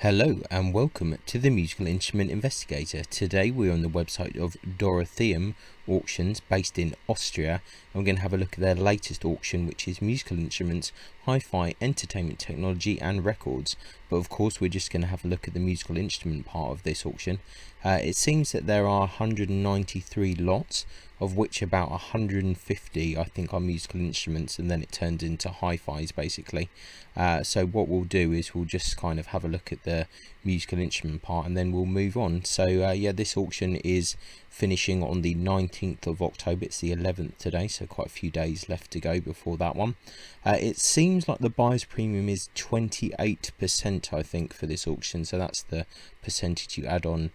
Hello and welcome to the Musical Instrument Investigator. Today we're on the website of Dorotheum Auctions based in Austria, and we're going to have a look at their latest auction, which is musical instruments, hi-fi, entertainment technology and records. But of course we're just going to have a look at the musical instrument part of this auction. It seems that there are 193 lots, of which about 150 I think are musical instruments, and then it turns into hi-fis basically. So what we'll do is we'll just kind of have a look at the musical instrument part and then we'll move on. So yeah, this auction is finishing on the 19th of October. It's the 11th today, so quite a few days left to go before that one. It seems like the buyer's premium is 28% I think for this auction, so that's the percentage you add on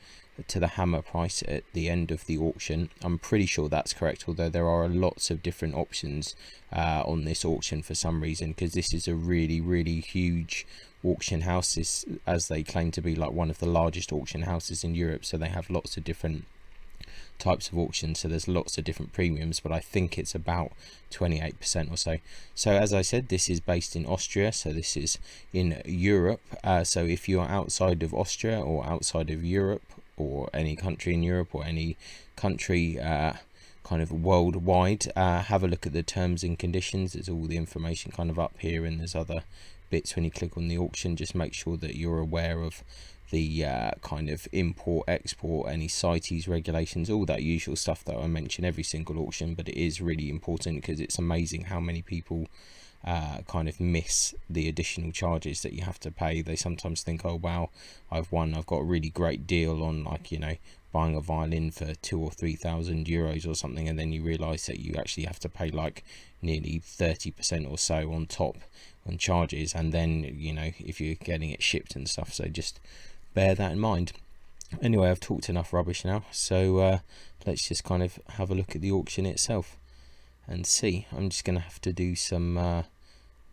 to the hammer price at the end of the auction. I'm pretty sure that's correct, although there are lots of different options on this auction for some reason, because this is a really huge auction house, as they claim to be like one of the largest auction houses in Europe, so they have lots of different types of auctions, so there's lots of different premiums, but I think it's about 28% or so. So as I said, this is based in Austria, so this is in Europe. So if you are outside of Austria or outside of Europe, or any country in Europe, or any country kind of worldwide, have a look at the terms and conditions. There's all the information kind of up here, and there's other bits when you click on the auction. Just make sure that you're aware of the kind of import, export, any CITES regulations, all that usual stuff that I mention every single auction, but it is really important because it's amazing how many people kind of miss the additional charges that you have to pay. They sometimes think, oh wow, I've got a really great deal on, like, you know, buying a violin for 2,000 or 3,000 euros or something, and then you realize that you actually have to pay like nearly 30% or so on top on charges, and then, you know, if you're getting it shipped and stuff. So just bear that in mind. Anyway, I've talked enough rubbish now, so let's just kind of have a look at the auction itself and see. I'm just going to have to do some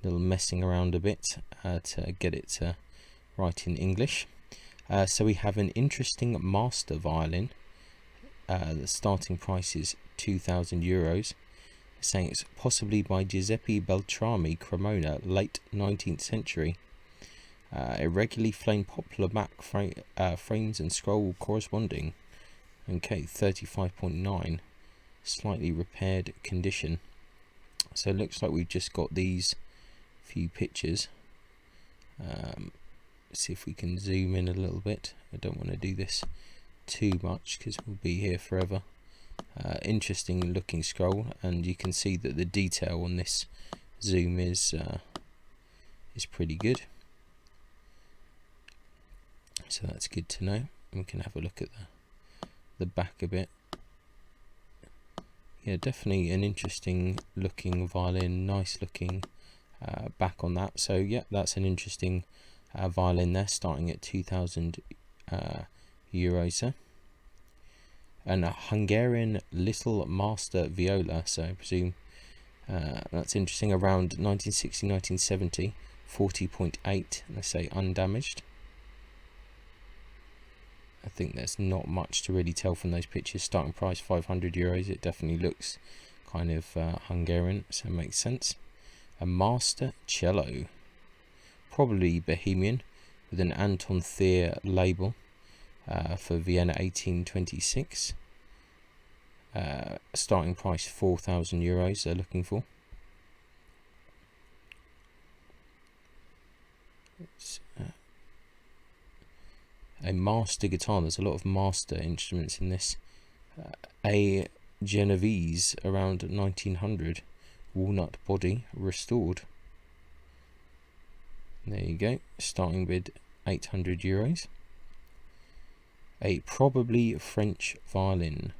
little messing around a bit to get it to write in English. So we have an interesting master violin. The starting price is 2,000 euros. Saying it's possibly by Giuseppe Beltrami Cremona, late 19th century. Irregularly flamed poplar back frames and scroll corresponding. Okay, 35.9. Slightly repaired condition. So it looks like we've just got these few pictures. See if we can zoom in a little bit. I don't want to do this too much because we'll be here forever. Interesting looking scroll, and you can see that the detail on this zoom is pretty good. So that's good to know. We can have a look at the back a bit. Yeah, definitely an interesting looking violin, nice looking back on that. So yeah, that's an interesting violin there, starting at 2,000 euros there. And a Hungarian little master viola, so I presume that's interesting, around 1960-1970, 40.8, let's say undamaged. I think there's not much to really tell from those pictures. Starting price 500 euros. It definitely looks kind of Hungarian, so it makes sense. A master cello, probably Bohemian, with an Anton Thayer label, for Vienna 1826. Starting price 4,000 euros they're looking for. A master guitar. There's a lot of master instruments in this. A Genovese, around 1900, walnut body, restored. There you go. Starting bid 800 euros. A probably French violin.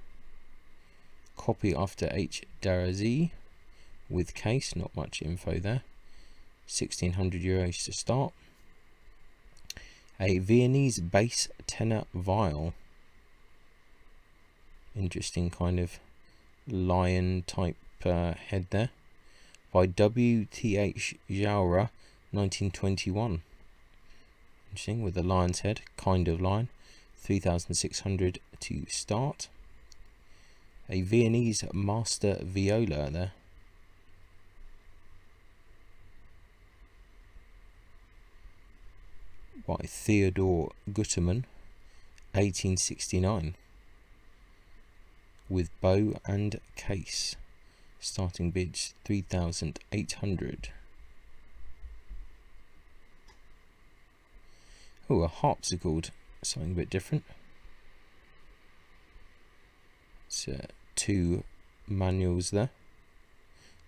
Copy after H. Darazi, with case. Not much info there. 1,600 euros to start. A Viennese bass tenor viol. Interesting kind of lion type head there. By W.T.H. Jaura, 1921. Interesting, with the lion's head, kind of lion. 3,600 to start. A Viennese master viola there. by Theodore Gutterman, 1869, with bow and case. Starting bids 3,800. Oh, a harpsichord, something a bit different. It's 2 manuals there.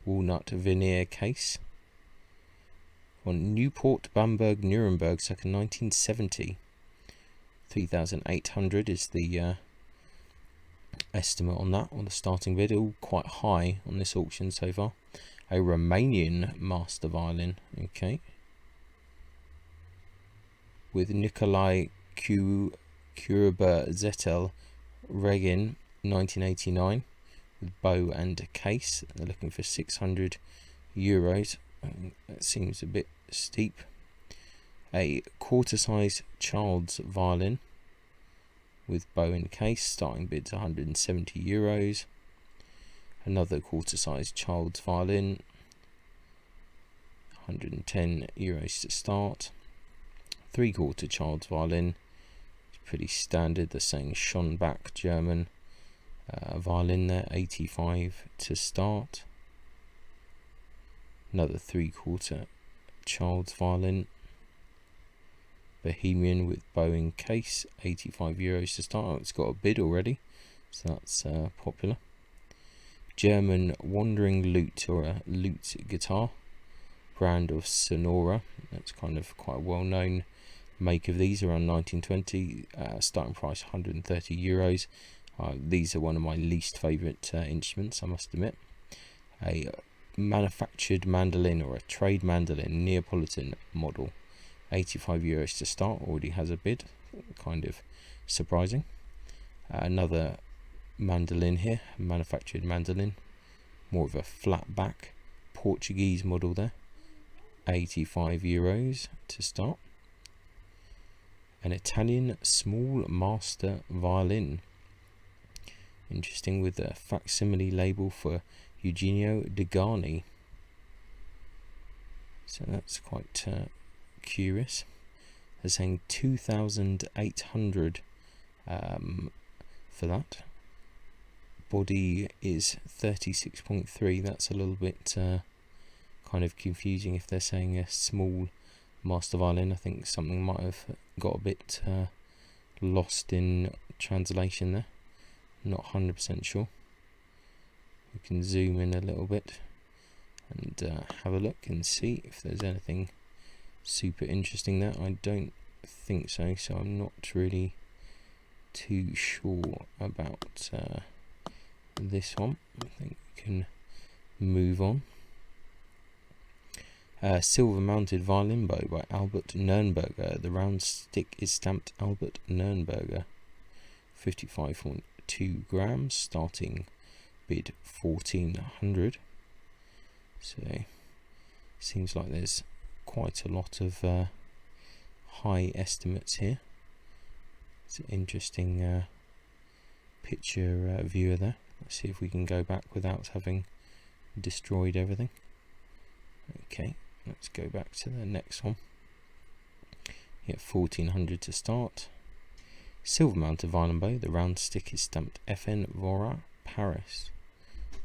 Walnut veneer case. On Newport, Bamberg, Nuremberg, circa 1970. 3,800 is the estimate on that, on the starting bid. All quite high on this auction so far. A Romanian master violin, okay, with Nikolai Kuruber-Zettel Regin, 1989, with bow and case. They're looking for €600. That seems a bit steep. A quarter-size child's violin with bow and case. Starting bids €170. Another quarter-size child's violin, €110 to start. 3/4 child's violin, it's pretty standard. They're saying Schonbach German violin there, 85 to start. Another 3/4 child's violin, Bohemian with bow and case, €85 to start. Oh, it's got a bid already, so that's popular. German wandering lute, or a lute guitar, brand of Sonora. That's kind of quite a well-known make of these, around 1920. Starting price €130. These are one of my least favourite instruments, I must admit. A manufactured mandolin, or a trade mandolin, Neapolitan model, €85 to start. Already has a bid, kind of surprising. Another mandolin here, manufactured mandolin, more of a flat back Portuguese model there, €85 to start. An Italian small master violin, interesting, with a facsimile label for Eugenio Degani, so that's quite curious. They're saying 2,800 for that. Body is 36.3. That's a little bit kind of confusing if they're saying a small master violin. I think something might have got a bit lost in translation there. Not 100% sure. We can zoom in a little bit and have a look and see if there's anything super interesting there. I don't think so, so I'm not really too sure about this one. I think we can move on. Silver mounted violin bow by Albert Nernberger. The round stick is stamped Albert Nernberger, 55.2 grams. Starting bid 1,400. So seems like there's quite a lot of high estimates here. It's an interesting picture viewer there. Let's see if we can go back without having destroyed everything. Okay, let's go back to the next one. Yeah, 1,400 to start. Silver mounted violin bow. The round stick is stamped FN Vorat, Paris,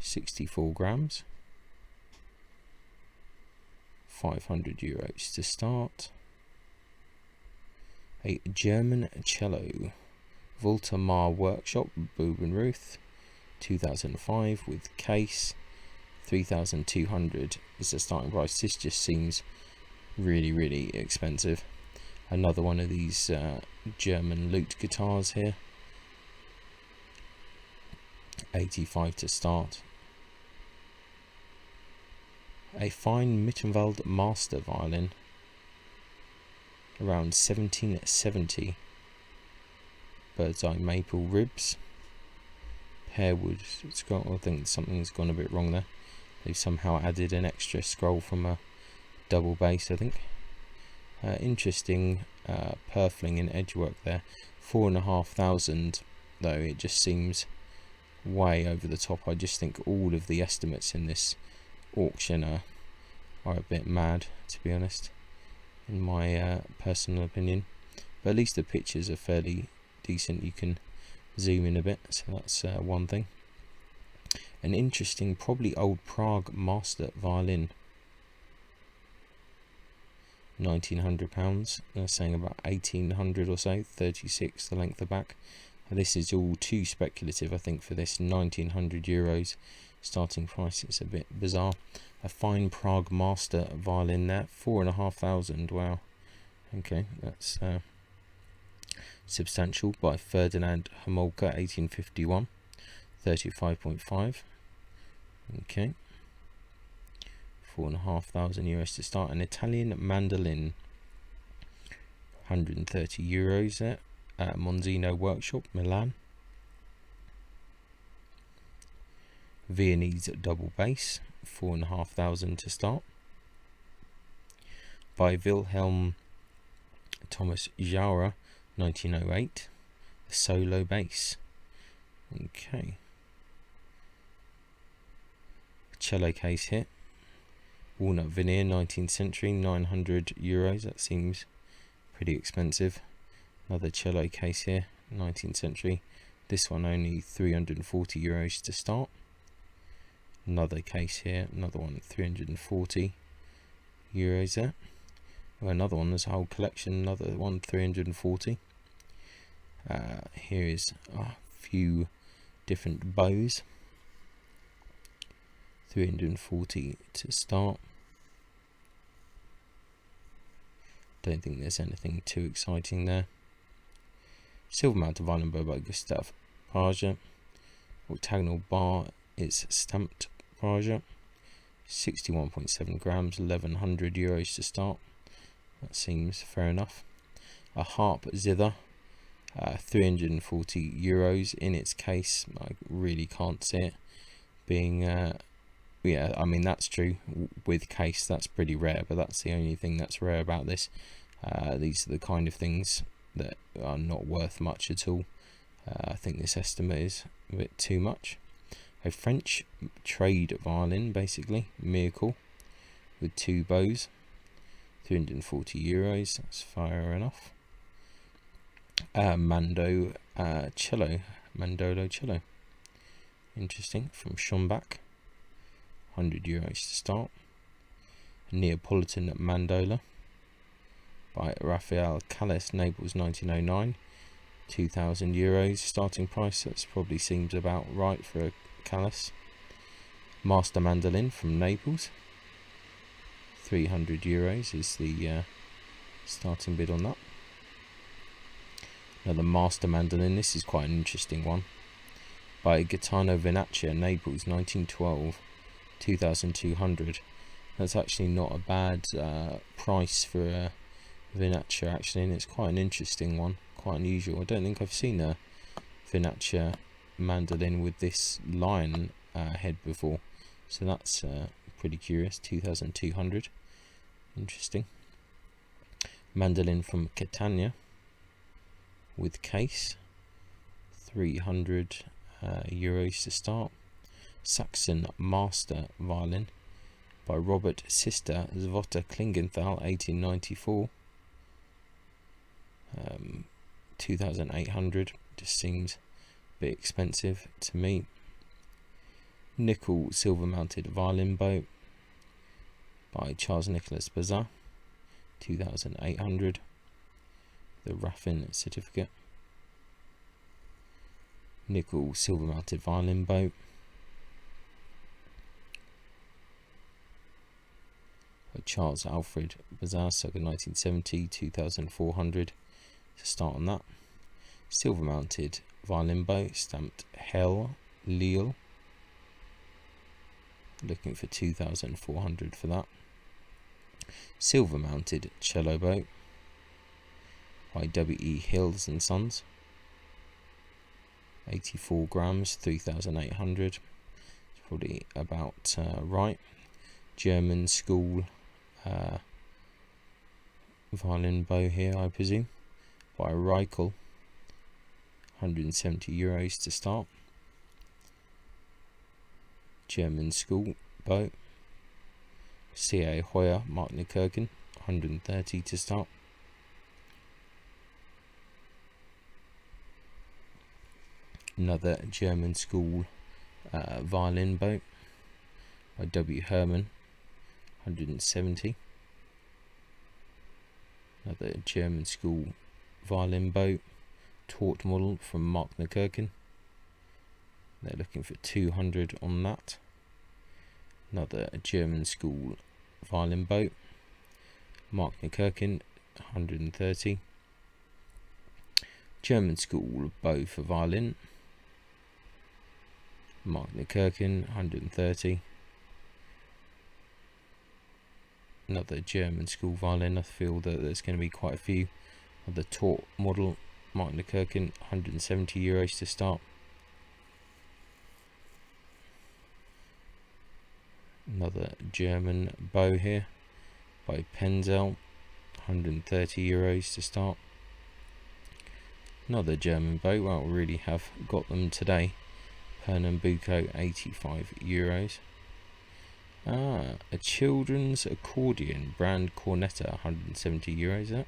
64 grams. €500 to start. A German cello, Voltamar Workshop, Bubenruth, 2005, with case. 3,200 is the starting price. This just seems really expensive. Another one of these German lute guitars here, 85 to start. A fine Mittenwald master violin, around 1770. Bird's eye maple ribs, pearwood. It's got, I think something's gone a bit wrong there. They've somehow added an extra scroll from a double bass, I think. Interesting purfling and edgework there. 4,500 though. It just seems way over the top. I just think all of the estimates in this auction are a bit mad, to be honest. in my personal opinion. But at least the pictures are fairly decent. You can zoom in a bit, so that's one thing. An interesting, probably old Prague master violin, £1,900. They're saying about 1,800 or so, 36 the length of back. This is all too speculative, I think, for this. €1,900 starting price. It's a bit bizarre. A fine Prague master violin there, 4,500. Wow. Okay, that's substantial. By Ferdinand Homolka, 1851, 35.5. Okay, €4,500 to start. An Italian mandolin, €130 there at Monzino Workshop, Milan. Viennese double bass, €4,500 to start. By Wilhelm Thomas Jaurer, 1908, the solo bass. Okay. Cello case here, walnut veneer, 19th century, €900. That seems pretty expensive. Another cello case here, 19th century. This one only €340 to start. Another case here, another one, €340 there. Well, another one, there's a whole collection, another one, 340. Here is a few different bows, 340 to start. Don't think there's anything too exciting there. Silver mounted violin bow by Gustav Prager. Octagonal bar is stamped Prager. 61.7 grams, €1,100 to start. That seems fair enough. A harp zither, €340 in its case. I really can't see it being yeah, I mean, that's true. With case, that's pretty rare, but that's the only thing that's rare about this. These are the kind of things that are not worth much at all. I think this estimate is a bit too much. A French trade violin, basically, Miracle, with two bows, €340. That's fair enough. Mandola cello, interesting, from Schombach, €100 to start. Neapolitan Mandola by Raphael Calles, Naples, 1909, €2,000 starting price. That probably seems about right for a Calles. Master mandolin from Naples, €300 is the starting bid on that. Another master mandolin. This is quite an interesting one, by Gaetano Venaccia, Naples, 1912, 2,200. That's actually not a bad price for a Venaccia, actually, and it's quite an interesting one, quite unusual. I don't think I've seen a Venaccia mandolin with this lion head before, so that's pretty curious. 2,200. Interesting. Mandolin from Catania with case, €300 to start. Saxon master violin by Robert Sister Zvotta Klingenthal, 1894, 2,800. Just seems a bit expensive to me. Nickel silver mounted violin bow by Charles Nicholas Bazin, 2,800. The Raffin certificate. Nickel silver mounted violin bow by Charles Alfred Bazin, circa 1970, 2,400 to start on that. Silver mounted violin bow stamped Hell Lille, looking for 2,400 for that. Silver mounted cello bow by W.E. Hills and Sons, 84 grams, 3,800. It's probably about right. German school violin bow here, I presume, by Reichel, €170 to start. German school bow, C.A. Hoyer Mark Nikirkin, 130 to start. Another German school violin bow by W. Hermann, 170. Another German school violin bow, taut model from Mark McKirkin. They're looking for 200 on that. Another German school violin bow, Mark McKirkin, 130. German school bow for violin, Mark McKirkin, 130. Another German school violin. I feel that there's going to be quite a few. The taut model, Mark McKirkin, 170 euros to start. Another German bow here by Penzel, 130 euros to start. Another German bow. Well, we really have got them today. Pernambuco, 85 euros. A children's accordion brand Cornetta, 170 euros. That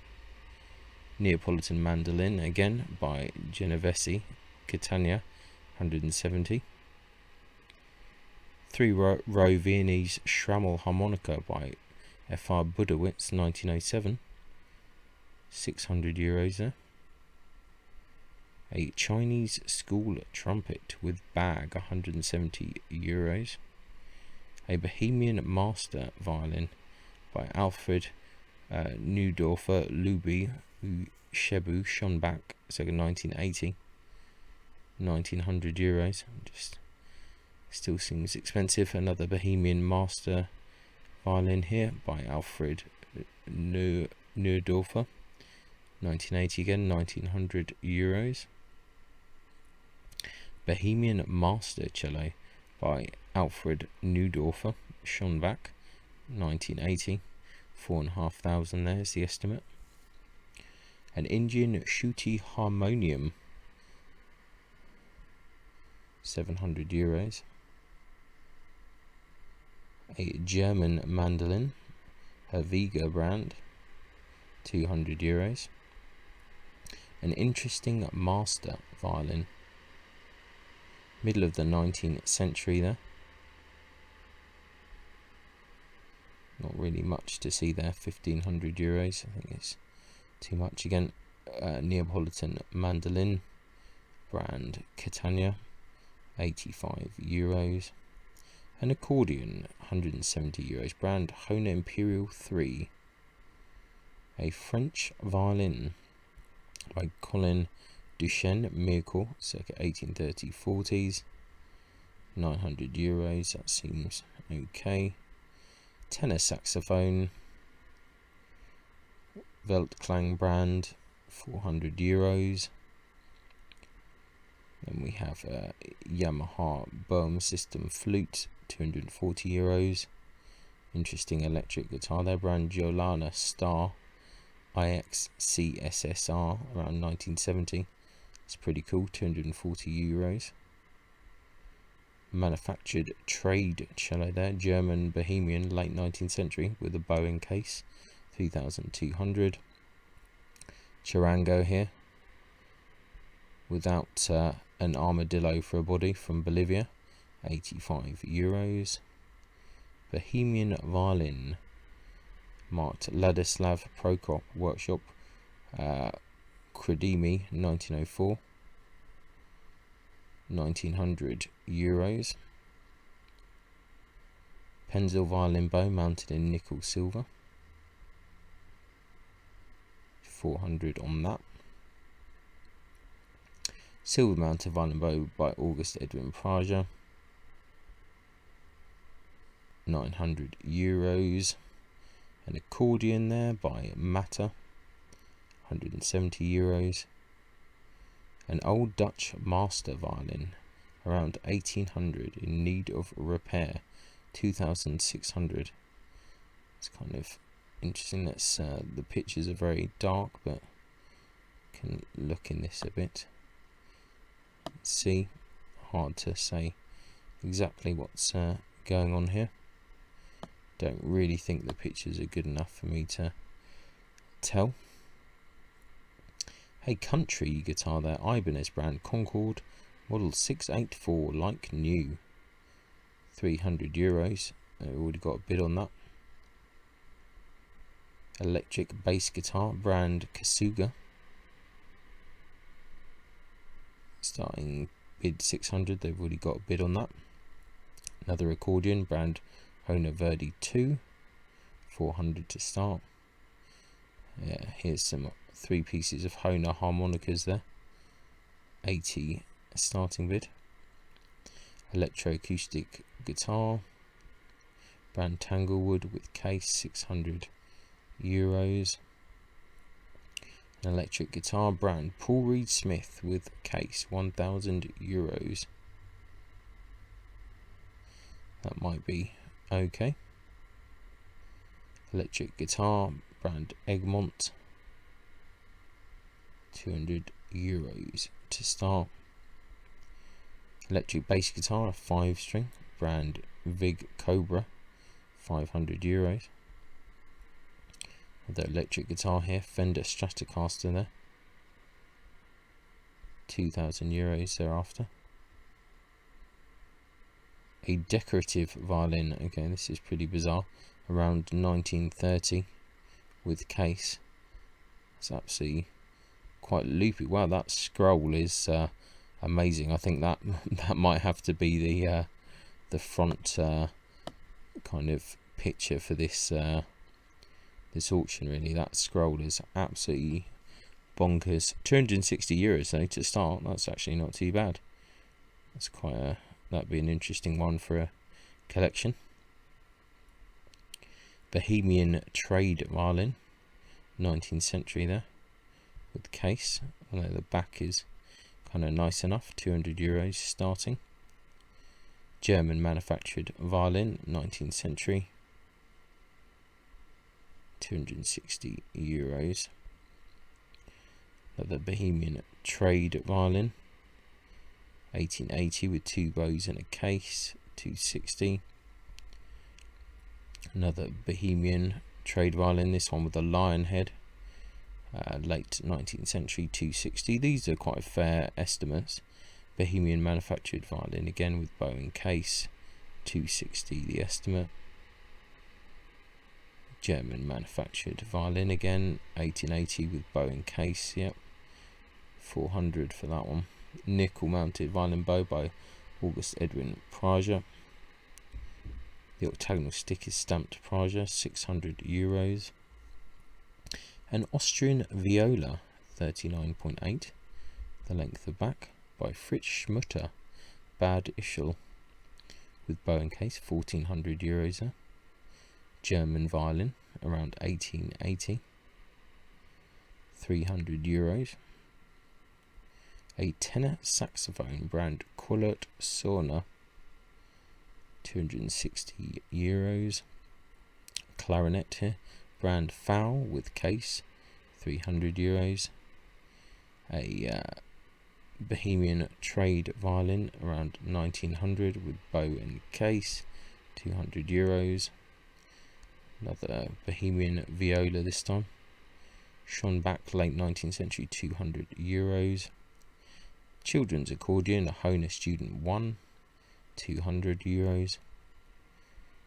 Neapolitan Mandolin again by Genovese, Catania, 170. 3-row Viennese Schrammel harmonica by F.R. Budowitz, 1907, 600 euros there. A Chinese school trumpet with bag, 170 euros. A Bohemian master violin by Alfred Neudorfer Luby Shebu Schonbach, circa 1980, 1900 euros. Just still seems expensive. Another Bohemian master violin here by Alfred Neudorfer, 1980 again, 1900 euros. Bohemian master cello by Alfred Neudorfer Schonbach, 1980, 4,500 there is the estimate. An Indian Shruti harmonium, 700 euros. A German mandolin, a Vega brand, 200 euros. An interesting master violin, middle of the 19th century there. Not really much to see there, 1,500 euros. I think it's too much again. Neapolitan Mandolin, brand Catania, 85 euros. An accordion, 170 euros, brand Hona Imperial 3. A French violin by Colin Duchesne Miracle, circa 1830-40s, 900 euros, that seems okay. Tenor saxophone, Weltklang brand, 400 euros. Then we have a Yamaha Bohm system flute, 240 euros. Interesting electric guitar there, brand Giolana Star IX CSSR, around 1970. It's pretty cool, 240 euros. Manufactured trade cello there, German Bohemian, late 19th century, with a bowing case, 3,200. Charango here, without an armadillo for a body, from Bolivia, 85 euros. Bohemian violin, marked Ladislav Prokop Workshop, Kredimi, 1904, 1,900 euros. Penzel violin bow mounted in nickel silver, 400 on that. Silver mounted violin bow by August Edwin Praja, 900 euros. An accordion there by Matter, 170 euros. An old Dutch master violin, around 1800, in need of repair, 2,600. It's kind of interesting. That's the pictures are very dark, but can look in this a bit. Let's see, hard to say exactly what's going on here. Don't really think the pictures are good enough for me to tell. A country guitar there, Ibanez brand, Concord, model 684, like new, €300. We've already got a bid on that. Electric bass guitar, brand Kasuga, starting bid 600. They've already got a bid on that. Another accordion, brand Hona Verdi 2, 400 to start. Yeah, here's some 3 pieces of Hona harmonicas there, 80 starting bid. Electroacoustic guitar, brand Tanglewood with case, €600. An electric guitar, brand Paul Reed Smith with case, €1,000. That might be okay. Electric guitar, brand Egmont, €200 to start. Electric bass guitar, a 5-string, brand Vig Cobra, €500. The electric guitar here, Fender Stratocaster there, €2,000 thereafter. A decorative violin, okay, this is pretty bizarre, around 1930 with case. It's absolutely quite loopy. Wow, that scroll is amazing. I think that might have to be the front kind of picture for this this auction, really. That scroll is absolutely bonkers. €260 though to start. That's actually not too bad. That's quite that'd be an interesting one for a collection. Bohemian trade violin, 19th century there, with case. Although the back is kind of nice enough. €200 starting. German manufactured violin, 19th century, €260. Another Bohemian trade violin, 1880 with 2 bows and a case, €260. Another Bohemian trade violin, this one with a lion head, late 19th century, €260. These are quite fair estimates. Bohemian manufactured violin, again with bow and case, €260 the estimate. German manufactured violin, again 1880 with bow and case, yep, 400 for that one. Nickel mounted violin bow by August Edwin Prager. The octagonal stick is stamped Prager, €600. An Austrian Viola, 39.8, the length of back, by Fritz Schmutter, Bad Ischl, with bow and case, €1,400 there. German violin, around 1880, €300. A tenor saxophone, brand Kullert Sorna, €260. Clarinet here, brand Fowl with case, €300. A Bohemian trade violin, around 1900 with bow and case, €200. Another Bohemian viola this time, Schonbach, late 19th century, €200. Children's accordion, a Hona Student 1, €200.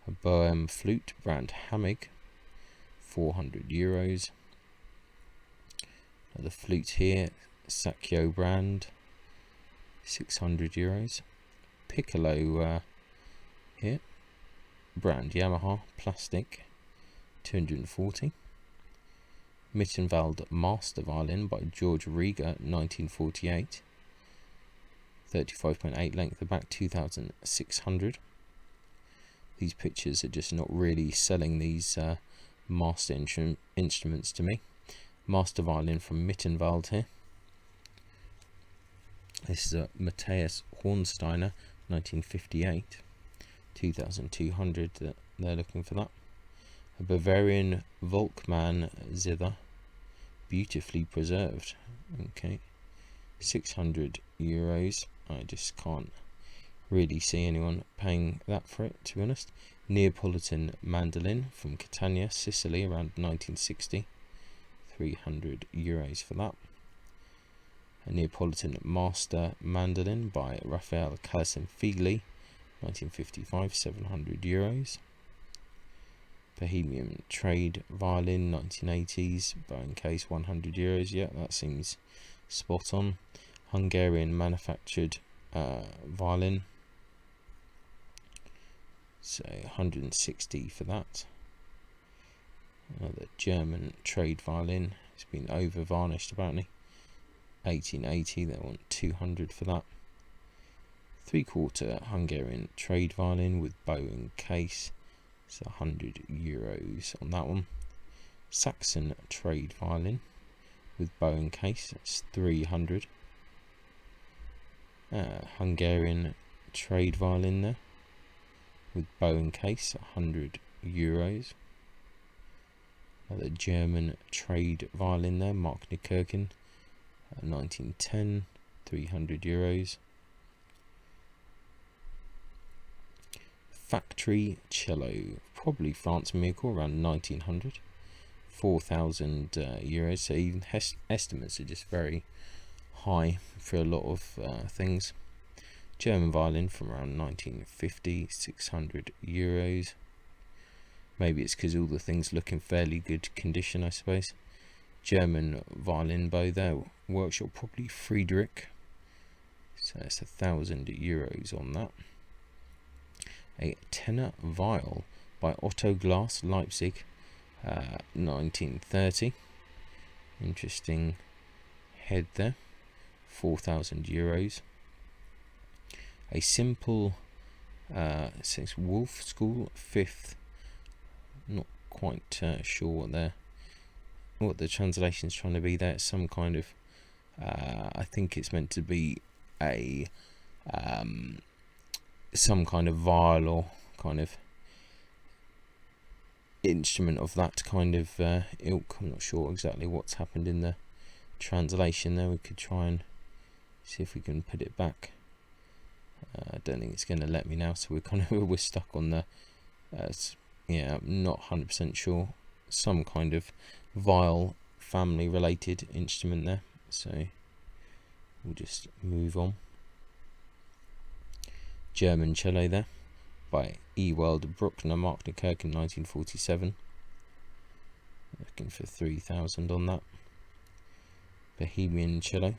A Bohem flute, brand Hammig, €400. Another flute here, Sakyo brand, €600. Piccolo here, brand Yamaha, plastic, 240. Mittenwald Master Violin by George Rieger, 1948, 35.8 length of back, 2,600. These pictures are just not really selling these master instruments to me. Master Violin from Mittenwald here. This is a Matthias Hornsteiner, 1958, 2,200. They're looking for that. A Bavarian Volkmann zither, beautifully preserved. Okay, €600. I just can't really see anyone paying that for it, to be honest. Neapolitan Mandolin from Catania, Sicily, around 1960, €300 for that. A Neapolitan Master Mandolin by Raphael Figli, 1955, €700. Bohemian Trade Violin, 1980s, bone case, €100. Yeah, that seems spot on. Hungarian manufactured violin, so 160 for that. Another German trade violin, it's been over varnished apparently, 1880, they want 200 for that. 3/4 Hungarian trade violin with bow and case, so €100 on that one. Saxon trade violin with bow and case, that's 300. Hungarian trade violin there with bow and case, €100. Another German trade violin there, Mark Nikirkin, 1910, €300. Factory cello, probably France miracle, around 1900, €4,000. So even estimates are just very high for a lot of things. German violin from around 1950, €600. Maybe it's because all the things look in fairly good condition, I suppose. German violin bow there, workshop probably Friedrich, so it's €1,000 on that. A tenor viol by Otto Glas, Leipzig, 1930. Interesting head there, €4,000. A simple, it says Wolf School 5th. Not quite sure what the translation's trying to be there. It's some kind of, I think it's meant to be a some kind of viol or kind of instrument of that kind of ilk. I'm not sure exactly what's happened in the translation there. We could try and see if we can put it back. I don't think it's going to let me now, so we're stuck on the yeah, I'm not 100% sure. Some kind of viol family related instrument there, so we'll just move on. German cello there by Ewald Bruckner, Mark Nikirken, 1947. Looking for 3,000 on that. Bohemian cello,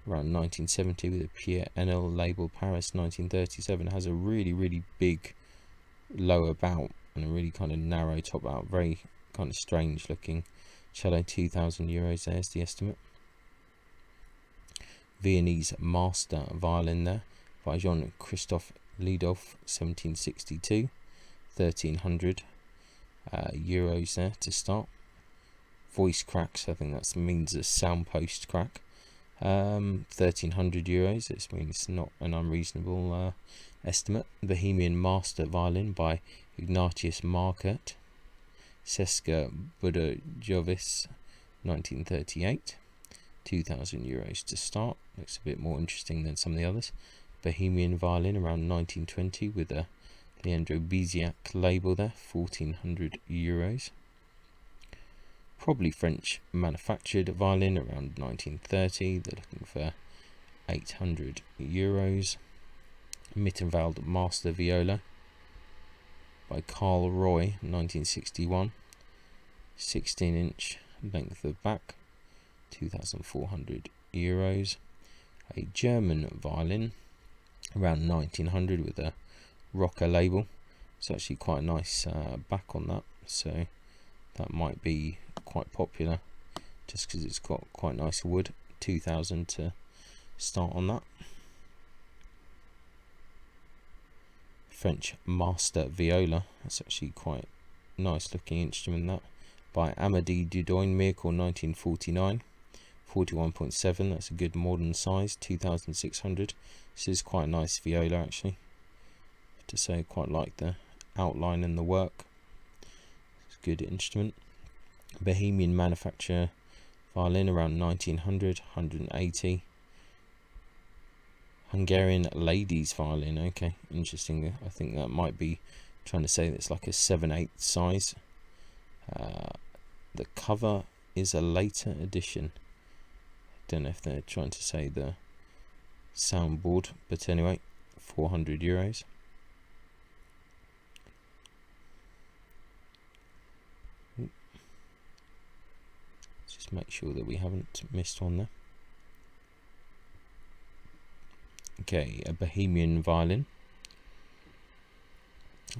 around 1970, with a Pierre Enel label, Paris, 1937. Has a really big lower bout and a really kind of narrow top bout. Very kind of strange looking cello. €2,000. There's the estimate. Viennese Master Violin there by Jean Christophe Lidolf, 1762. €1,300 there to start. Voice cracks, I think that means a sound post crack. €1,300. This means not an unreasonable estimate. Bohemian Master Violin by Ignatius Markert, Seska Budojovic, 1938. €2,000 to start. Looks a bit more interesting than some of the others. Bohemian Violin around 1920 with a Leandro Biziac label there, €1,400. Probably French manufactured violin around 1930. They're looking for €800. Mittenwald Master Viola by Carl Roy, 1961. 16-inch length of back, €2,400. A German violin around 1900 with a rocker label. It's actually quite a nice back on that, so that might be quite popular just because it's got quite nice wood. 2,000 to start on that. French Master Viola, that's actually quite nice looking instrument, that by Amédée Dudouin, Miracle, 1949. 41.7, that's a good modern size. 2,600. This is quite a nice viola actually, I have to say. Quite like the outline and the work. It's a good instrument. Bohemian manufacture violin around 1900, 180. Hungarian ladies violin, okay, interesting. I think that might be trying to say that it's like a 7/8 size. the cover is a later edition. Don't know if they're trying to say the soundboard, but anyway, €400. Just make sure that we haven't missed one there. Okay, a Bohemian Violin,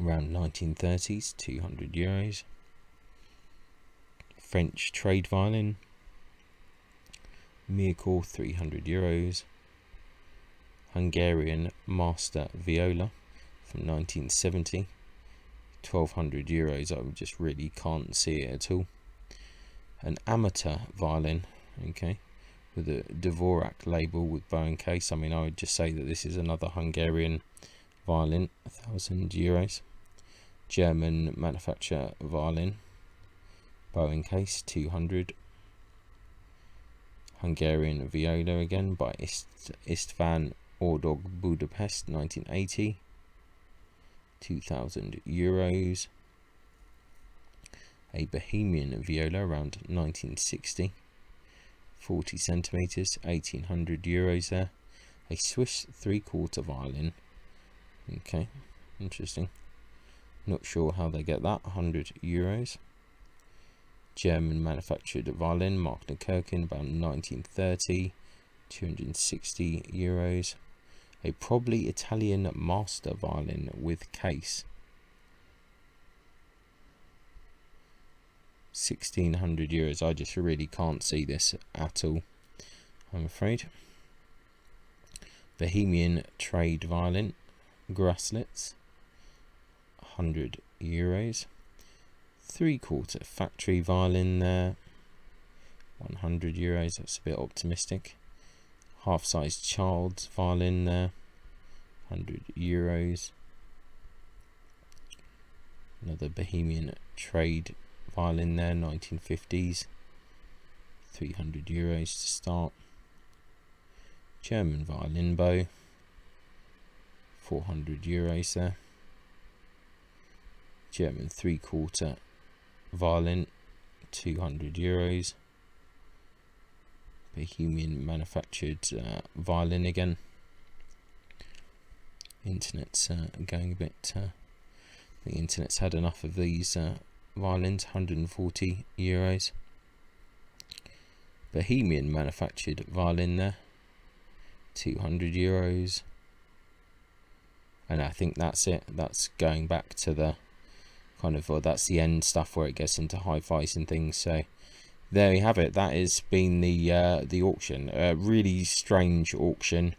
around 1930s, €200. French trade violin, Miracle, €300. Hungarian master viola from 1970, €1,200. I just really can't see it at all. An amateur violin, okay, with a Dvorak label with bow and case. I mean, I would just say that this is another Hungarian violin, €1,000. German manufacturer violin, bow and case, 200. Hungarian viola again by István Ordog, Budapest, 1980, €2,000. A Bohemian viola around 1960, 40 centimeters, €1,800 there. A Swiss 3/4 violin, okay, interesting, not sure how they get that, €100. German manufactured violin, Mark Kirkin, about 1930, €260. A probably Italian master violin with case, €1,600. I just really can't see this at all, I'm afraid. Bohemian trade violin, Grasslitz, €100. 3/4 factory violin there, €100. That's a bit optimistic. Half-sized child's violin there, €100. Another Bohemian trade violin there, 1950s, €300 to start. German violin bow, €400 there. German 3/4 violin, €200. Bohemian manufactured violin again. Internet's going a bit, the internet's had enough of these violins, €140. Bohemian manufactured violin there, €200. And I think that's it. That's going back to the kind of, well, that's the end stuff where it gets into hi-fis and things. So there you have it. That has been the auction. A really strange auction,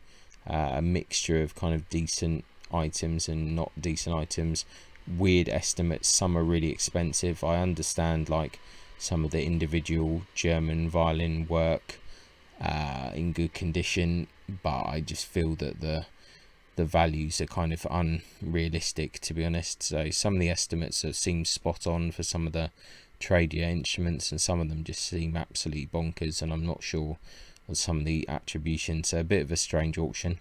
a mixture of kind of decent items and not decent items. Weird estimates. Some are really expensive. I understand like some of the individual German violin work in good condition, but I just feel that the values are kind of unrealistic, to be honest. So some of the estimates seem spot on for some of the tradier instruments, and some of them just seem absolutely bonkers, and I'm not sure of some of the attributions. So a bit of a strange auction,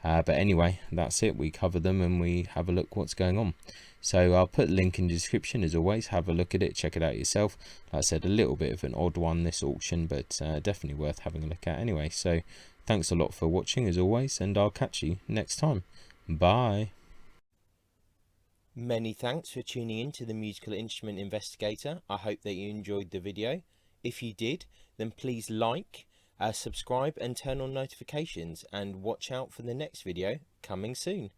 but anyway, that's it. We cover them and we have a look what's going on. So I'll put a link in the description as always. Have a look at it, check it out yourself. Like I said, a little bit of an odd one, this auction, but definitely worth having a look at anyway. So thanks a lot for watching as always, and I'll catch you next time. Bye. Many thanks for tuning in to the Musical Instrument Investigator. I hope that you enjoyed the video. If you did, then please like, subscribe and turn on notifications, and watch out for the next video coming soon.